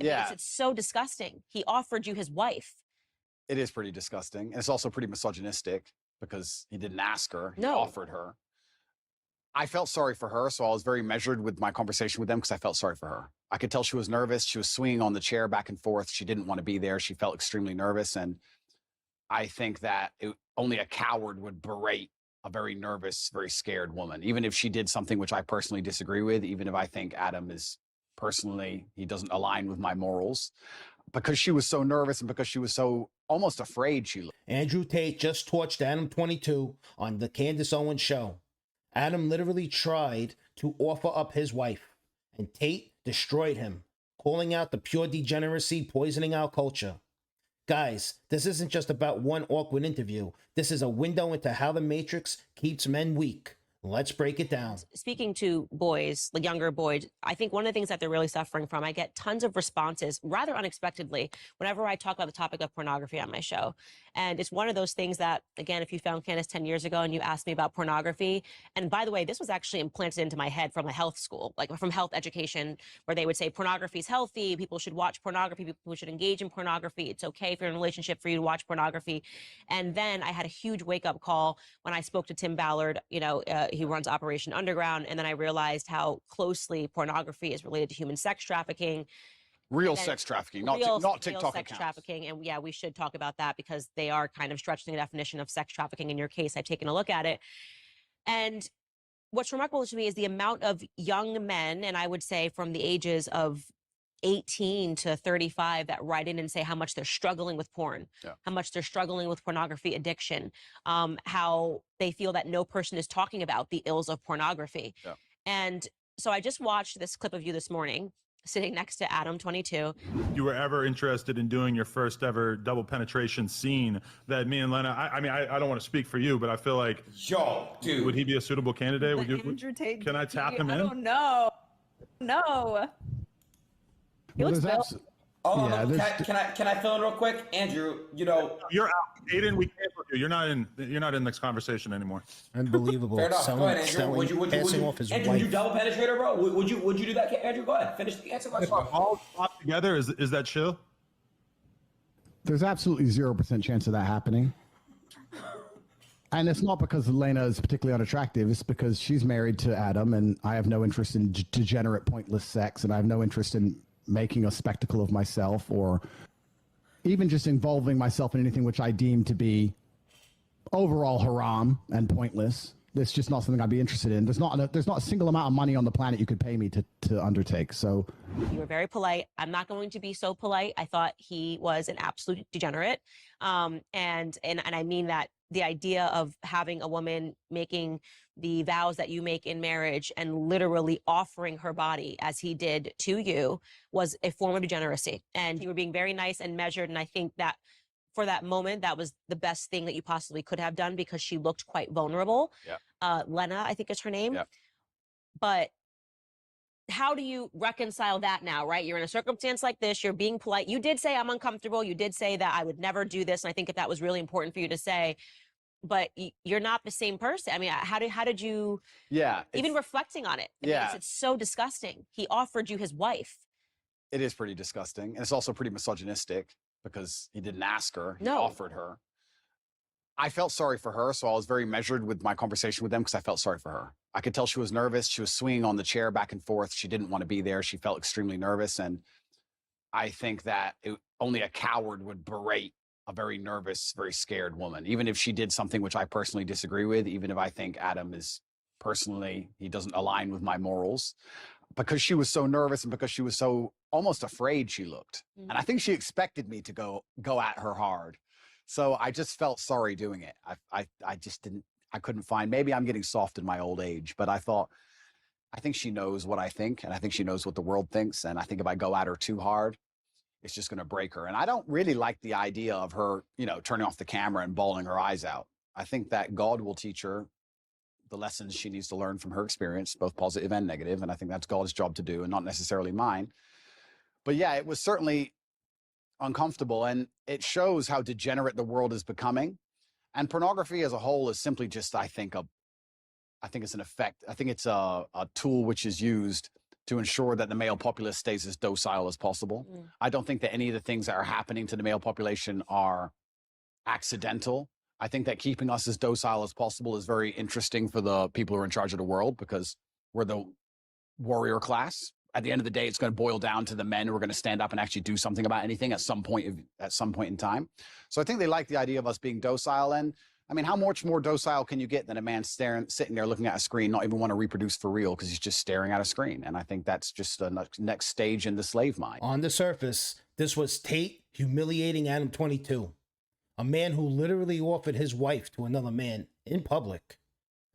I mean, Yeah. it's so disgusting. He offered you his wife. It is pretty disgusting. And it's also pretty misogynistic because he didn't ask her, he No. offered her. I felt sorry for her, so I was very measured with my conversation with them because I felt sorry for her. I could tell she was nervous. She was swinging on the chair back and forth. She didn't want to be there. She felt extremely nervous. And I think that only a coward would berate a very nervous, very scared woman, even if she did something which I personally disagree with, even if I think Adam is personally, he doesn't align with my morals. Because she was so nervous and because she was so almost afraid she looked. Andrew Tate just torched ADAM22 on the Candace Owens show. Adam literally tried to offer up his wife, and Tate destroyed him, calling out the pure degeneracy poisoning our culture. Guys, this isn't just about one awkward interview. This is a window into how the Matrix keeps men weak. Let's break it down. Speaking to boys, the younger boys, I think one of the things that they're really suffering from, I get tons of responses rather unexpectedly whenever I talk about the topic of pornography on my show. And it's one of those things that, again, if you found Candace 10 years ago and you asked me about pornography, and by the way, this was actually implanted into my head from a health school, like from health education, where they would say pornography is healthy, people should watch pornography, people should engage in pornography, it's okay if you're in a relationship for you to watch pornography. And then I had a huge wake-up call when I spoke to Tim Ballard, he runs Operation Underground, and then I realized how closely pornography is related to human sex trafficking. Real sex trafficking, not TikTok sex trafficking. And yeah, we should talk about that because they are kind of stretching the definition of sex trafficking. In your case, I've taken a look at it. And what's remarkable to me is the amount of young men, and I would say from the ages of 18 to 35, that write in and say how much they're struggling with porn, how much they're struggling with pornography addiction, how they feel that no person is talking about the ills of pornography. And so I just watched this clip of you this morning, sitting next to ADAM22. You were ever interested in doing your first ever double penetration scene that me and Lena, I mean, I don't want to speak for you, but I feel like, yo, dude, would he be a suitable candidate? Would you, Andrew Tate, can I tap him in? I don't know. No. He looks built. Oh, yeah, no, can I fill in real quick, Andrew? You're out. Aiden, we canceled you. You're not in this conversation anymore. Unbelievable. Fair enough. Go ahead, Andrew. Would you double penetrate her, bro? Would you do that, Andrew? Go ahead. Finish the answer question. If all pop together, is that chill? There's absolutely 0% chance of that happening. And it's not because Elena is particularly unattractive. It's because she's married to Adam, and I have no interest in degenerate, pointless sex, and I have no interest in making a spectacle of myself or even just involving myself in anything which I deem to be overall haram and pointless. It's just not something I'd be interested in. There's not a single amount of money on the planet you could pay me to undertake. So you were very polite. I'm not going to be so polite. I thought he was an absolute degenerate. And I mean that the idea of having a woman making the vows that you make in marriage and literally offering her body as he did to you was a form of degeneracy. And you were being very nice and measured. And I think that for that moment, that was the best thing that you possibly could have done because she looked quite vulnerable. Lena, I think is her name. But how do you reconcile that now, right? You're in a circumstance like this, you're being polite. You did say I'm uncomfortable. You did say that I would never do this. And I think that was really important for you to say, but you're not the same person. I mean, how did you, even reflecting on it? I mean, it's so disgusting. He offered you his wife. It is pretty disgusting. And it's also pretty misogynistic because he didn't ask her, he offered her. I felt sorry for her, so I was very measured with my conversation with them because I felt sorry for her. I could tell she was nervous. She was swinging on the chair back and forth. She didn't want to be there. She felt extremely nervous. And I think that only a coward would berate a very nervous, very scared woman, even if she did something which I personally disagree with, even if I think Adam is personally, he doesn't align with my morals. Because she was so nervous and because she was so almost afraid she looked. And I think she expected me to go at her hard. So I just felt sorry doing it. I just couldn't find, maybe I'm getting soft in my old age, but I think she knows what I think, and I think she knows what the world thinks. And I think if I go at her too hard, it's just going to break her. And I don't really like the idea of her, turning off the camera and bawling her eyes out. I think that God will teach her the lessons she needs to learn from her experience, both positive and negative. And I think that's God's job to do and not necessarily mine. But yeah, it was certainly uncomfortable, and it shows how degenerate the world is becoming. And pornography as a whole is simply just, I think it's an effect. I think it's a tool which is used to ensure that the male populace stays as docile as possible. I don't think that any of the things that are happening to the male population are accidental. I think that keeping us as docile as possible is very interesting for the people who are in charge of the world, because we're the warrior class. At the end of the day, it's going to boil down to the men who are going to stand up and actually do something about anything at some point in time. So I think they like the idea of us being docile. And I mean, how much more docile can you get than a man sitting there looking at a screen, not even want to reproduce for real because he's just staring at a screen? And I think that's just a next stage in the slave mind. On the surface, this was Tate humiliating ADAM22, a man who literally offered his wife to another man in public.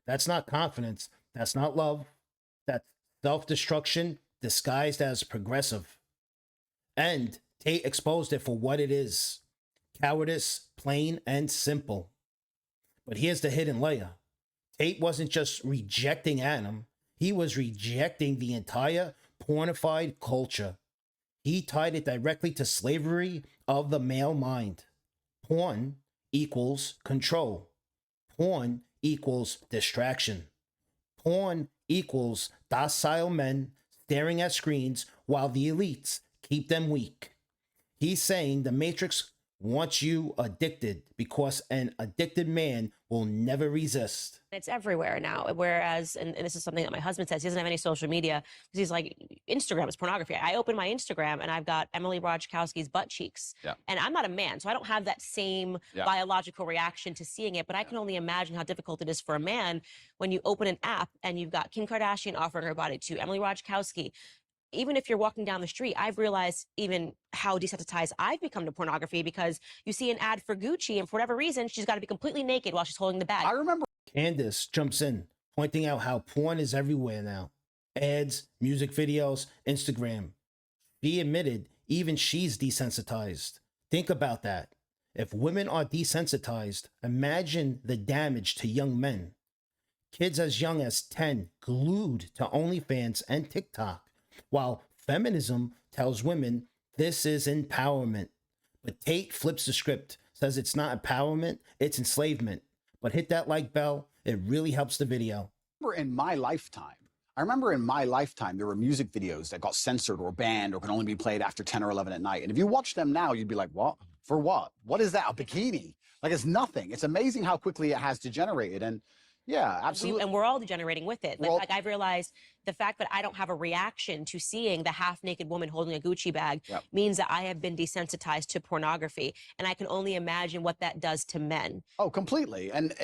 That's not confidence. That's not love. That's self-destruction disguised as progressive. And Tate exposed it for what it is: cowardice, plain and simple. But here's the hidden layer. Tate wasn't just rejecting Adam, he was rejecting the entire pornified culture. He tied it directly to slavery of the male mind. Porn equals control. Porn equals distraction. Porn equals docile men staring at screens while the elites keep them weak. He's saying the Matrix wants you addicted because an addicted man will never resist. It's everywhere now. Whereas, and this is something that my husband says, he doesn't have any social media because he's like, Instagram is pornography. I open my Instagram and I've got Emily Ratajkowski's butt cheeks. Yeah. And I'm not a man, so I don't have that same biological reaction to seeing it. But I can only imagine how difficult it is for a man when you open an app and you've got Kim Kardashian offering her body to Emily Ratajkowski. Even if you're walking down the street, I've realized even how desensitized I've become to pornography, because you see an ad for Gucci and for whatever reason, she's got to be completely naked while she's holding the bag. I remember Candace jumps in, pointing out how porn is everywhere now. Ads, music videos, Instagram. She admitted even she's desensitized. Think about that. If women are desensitized, imagine the damage to young men. Kids as young as 10 glued to OnlyFans and TikTok. While feminism tells women this is empowerment. But Tate flips the script, says it's not empowerment, it's enslavement. But hit that like bell, it really helps the video. in my lifetime, there were music videos that got censored or banned or can only be played after 10 or 11 at night. And if you watch them now, you'd be like, what? For what? What is that? A bikini? Like, it's nothing. It's amazing how quickly it has degenerated. And yeah, absolutely. And we're all degenerating with it. Like I've realized the fact that I don't have a reaction to seeing the half-naked woman holding a Gucci bag means that I have been desensitized to pornography. And I can only imagine what that does to men. Oh, completely. And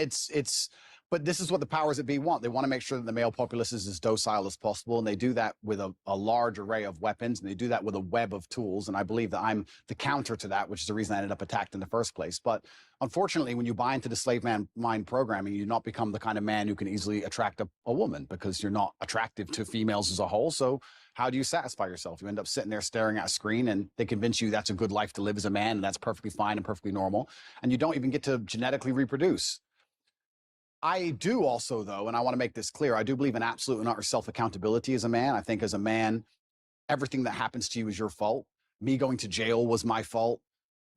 but this is what the powers that be want. They want to make sure that the male populace is as docile as possible. And they do that with a large array of weapons. And they do that with a web of tools. And I believe that I'm the counter to that, which is the reason I ended up attacked in the first place. But unfortunately, when you buy into the slave mind programming, you not become the kind of man who can easily attract a woman, because you're not attractive to females as a whole. So how do you satisfy yourself? You end up sitting there staring at a screen, and they convince you that's a good life to live as a man, and that's perfectly fine and perfectly normal. And you don't even get to genetically reproduce. I do also, though, and I want to make this clear, I do believe in absolute and utter self-accountability as a man. I think as a man, everything that happens to you is your fault. Me going to jail was my fault.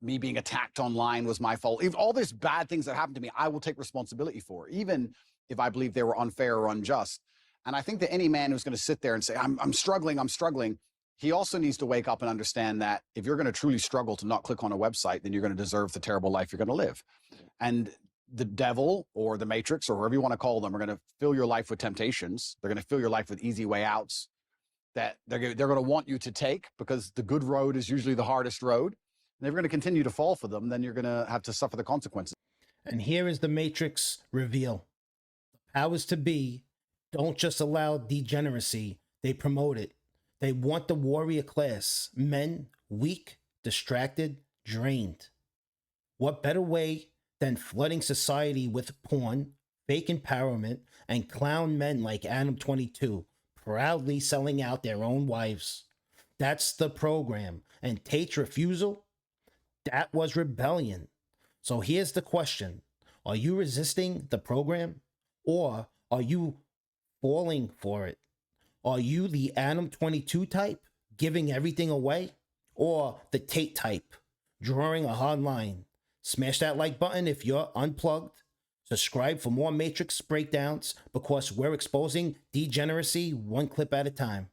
Me being attacked online was my fault. If all these bad things that happened to me, I will take responsibility for, even if I believe they were unfair or unjust. And I think that any man who's going to sit there and say, I'm struggling, he also needs to wake up and understand that if you're going to truly struggle to not click on a website, then you're going to deserve the terrible life you're going to live. And the devil or the Matrix or whatever you want to call them are going to fill your life with temptations. They're going to fill your life with easy way outs that they're going to want you to take, because the good road is usually the hardest road. And if you're going to continue to fall for them, then you're going to have to suffer the consequences. And here is the Matrix reveal. The powers to be don't just allow degeneracy, they promote it. They want the warrior class, men, weak, distracted, drained. What better way than flooding society with porn, fake empowerment, and clown men like ADAM22, proudly selling out their own wives? That's the program. And Tate's refusal? That was rebellion. So here's the question. Are you resisting the program? Or are you falling for it? Are you the ADAM22 type, giving everything away? Or the Tate type, drawing a hard line? Smash that like button if you're unplugged. Subscribe for more Matrix breakdowns, because we're exposing degeneracy one clip at a time.